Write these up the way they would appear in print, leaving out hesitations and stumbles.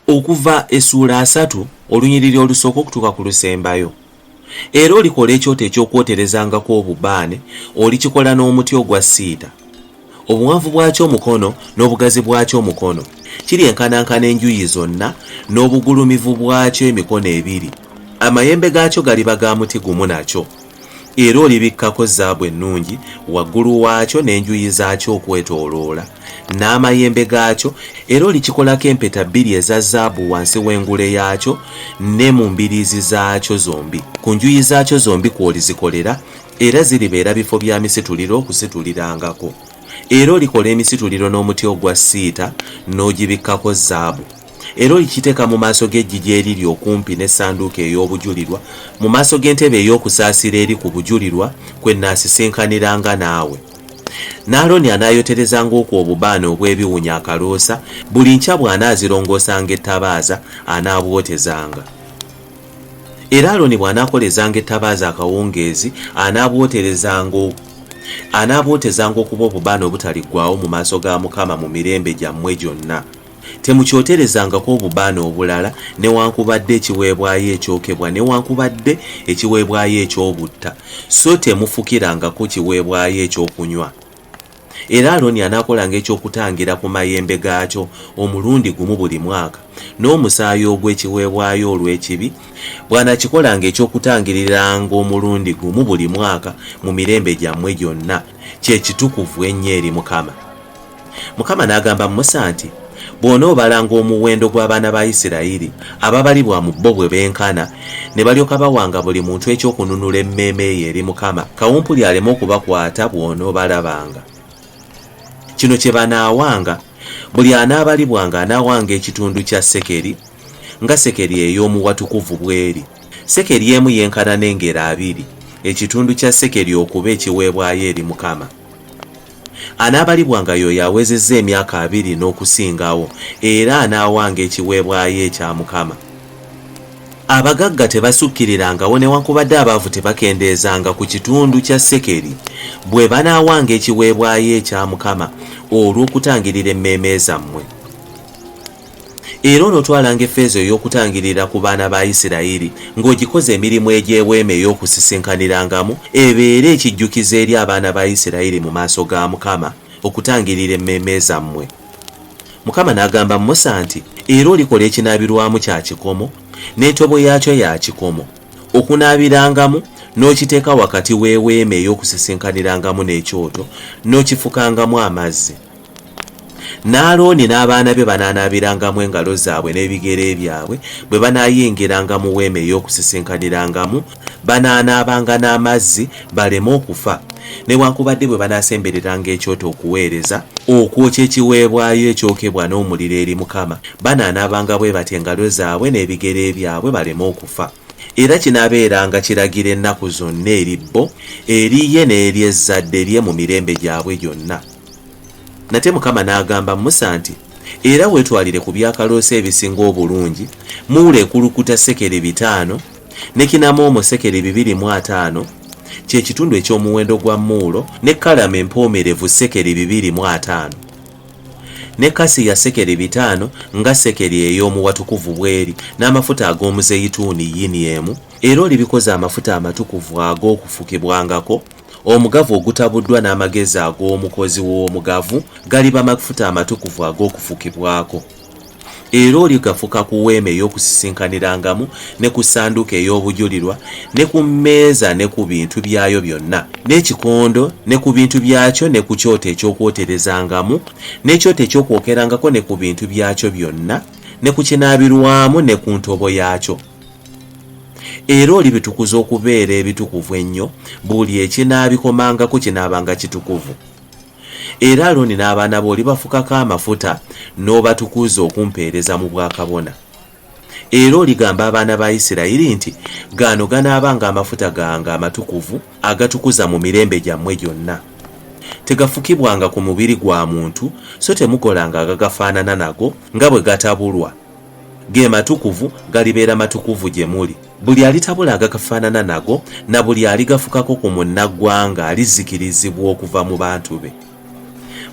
okuva essuula 3 olunyiriri olusooka okutuuka ku lusembayo. Era olikola ekyoto eky'okwoterezangako obubaane, olikikola n'omuti ogwa sita. Obuwanvu bwakyo omukono n'obugazi bwakyo omukono, kiryenkanankana enjuyi zonna n'obugulumivu bwakyo emikono ebiri. Amayembe gaakyo galiba ga muti gumu nakyo. Era olibikkako zaabu ennungi waggulu waakyo n'enjuyi zaakyo okwetooloola n'amayembe gaakyo. Era olikikolako empeta 2 eza zaabu wansi w'engule yaakyo ne mu mbiriizi zaakyo zombi. Ku njuyi zaakyo zombi kw'olizikolera, era ziribeera bifo bya misituliro okusitulirangako. Era olikola emisituliro n'omuti ogwa sita n'ogibikkako zaabu. Era olikiteeka mu maaso g'eggigi eriri okumpi n'essanduuko ey'obujulirwa, mu maaso g'entebe ey'okusaasira eri ku bujulirwa kwe nnaasisinkaniranga naawe. N'Alooni anaayoterezanga okwo obubaane obw'ebiwunya akaloosa, buli nkya bw'anaazirongoosanga ettabaaza anaabwotezanga. Era Alooni bw'anaakoleezanga ettabaaza akawungeezi anaabwotezanga okuba obubaane obutaliggwaawo mu maaso ga Mukama mu mirembe gyammwe gyonna. Temukyoterezangako obubaane obulala newankubadde ekiweebwayo ekyokebwa newankubadde ekiweebwayo eky'obutta, so temufukirangako kiweebwayo ekyokunywa. Era Alooni anaakolanga eky'okutangira ku mayembe gaakyo omulundi gumu buli mwaka, n'omusaayi ogw'ekiweebwayo olw'ekibi bw'anaakikolanga eky'okutangiriranga omulundi gumu buli mwaka mu mirembe gyammwe gyonna, kye kitukuvu ennyo eri Mukama. Mukama n'agamba Musa nti, bw'onoobalanga omuwendo gw'abaana ba Isirayiri ababalibwa mu bo bwe benkana, ne balyoka bawanga buli muntu ekyokununula emmeeme ye eri Mukama, kawumpuli aleme okubakwata bw'onoobalabanga. Kino kye banaawanga, buli anaabalibwanga anaawanga ekitundu kya sekeri, nga sekeri ey'omu watukuvu bw'eri. Sekeri emu yenkana n'engero 2, ekitundu kya sekeri okuba ekiweebwayo eri Mukama. Anaabalibwanga y'oyo awezezza emyaka 2 n'okusingawo, era anaawanga ekiweebwayo ekya Mukama. Abagagga tebasukkirirangawo newankubadde abaavu tebakendeezanga ku kitundu kya sekeri bwe banaawanga ekiweebwayo ekya Mukama olw'okutangirira emmeeme zammwe. Era onootwalanga effeeza ey'okutangirira ku baana ba Isirayiri ng'ogikoze emirimu egy'eweema ey'okusisinkanirangamo, ebeere ekijjukizo eri abaana ba Isirayiri mu maaso ga Mukama okutangirira emmeeme zammwe. Mukama n'agamba Musa nti, era olikola ekinaabirwamu kya kikomo, n'entobo yaakyo ya kikomo, okunaabirangamu n'okiteeka wakati w'eweema ey'okusisinkanirangamo n'ekyoto, n'okifukangamu amazzi. N'Alooni n'abaana be banaanaabirangamu engalo zaabwe n'ebigere byabwe bwe banaayingiranga mu weema ey'okusisinkanirangamo, banaanaabanga n'amazzi baleme okufa, newankubadde bwe banaasembereranga ekyoto okuweereza, okwokya ekiweebwayo ekyokebwa n'omuliro eri Mukama, banaanaabanga bwe batyo engalo zaabwe n'ebigere byabwe baleme okufa. Era kinaabeeranga kiragira ennaku zonna eri bo, eri ye n'eri ezzadde lye mu mirembe gyabwe gyonna. Nate Mukama n'agamba Musa nti, era weetwalire ku byakaloosa ebisinga obulungi, muule ekulukuta sekeri 5 ne kinamoomo sekeri 250, kye kitundu eky'omuwendo gwa muulo, ne kalama empoomerevu sekeri 250, ne kasi ya sekeri 5 nga sekeri ey'omu watukuvu bw'eri, n'amafuta ag'omuzeyituuni yini emu. Era olibikoze amafuta amatukuvu ag'okufukibwangako, omugavu ogutabuddwa n'amagezi ag'omukozi w'omugavu galiba mafuta amatukuvu ag'okufukibwako. Era oligafuka ku weema ey'okusisinkanirangamo ne ku ssanduuko ey'obujulirwa ne ku mmeeza ne ku bintu byayo byonna, n'ekikondo ne ku bintu byakyo, ne ku kyoto eky'okwoterezangamu n'ekyoto eky'okwokerangako ne ku bintu byakyo byonna, ne ku kinaabirwamu ne ku ntobo yaakyo. Era olibitukuza okubeera ebitukuvu ennyo, buli ekinaabikomangako kinaabanga kitukuvu. Era Alooni n'abaana be olibafukako amafuta n'obatukuza okumpeereza mu bwakabona. Era oligamba abaana ba Isirayiri nti, gano ganaabanga amafuta gange amatukuvu agatukuza mu mirembe gyammwe gyonna. Tegafukibwanga ku mubiri gwa muntu, so temukolanga agagafaanana nago nga bwe gatabulwa. Ge matukuvu galibeera matukuvu gye muli. Buli alitabula agagafaanana nago na buli aligafukako ku munnaggwanga alizikirizibwa okuva mu bantu be.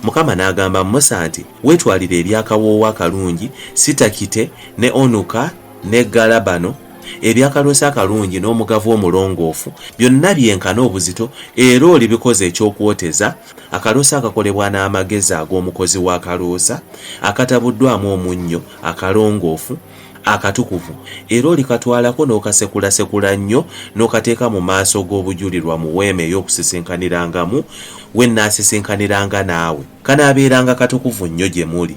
Mukama n'agamba Musa nti weetwalire ebyakawoowo akalungi, sita kite ne onuka ne galabano, ebyakaloosa akalungi n'omugavu omulongoofu, byonna byenkana obuzito, era olibikoze ekyokwoteza, akaloosa akakolebwa n'amagezi ag'omukozi w'akaloosa, akatabuddwamu omunnyo akalongoofu akatukuvu, era olikatwalako n'okasekulasekula nnyo n'okateeka mu maaso g'obujulirwa mu weema ey'okusisinkanirangamo we nnaasisinkaniranga naawe, kanaabeeranga katukuvu nnyo gye muli.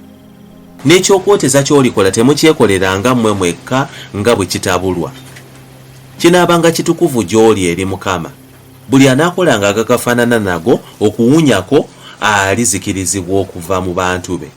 N'ekyokwoteza ky'olikola temukyekoleranga mmwe mwekka nga bwe kitabulwa. Kinaabanga kitukuvu gy'oli eri Mukama. Buli anaakolanga agakafaanana nago okuwunyako alizikirizibwa okuva mu bantu be.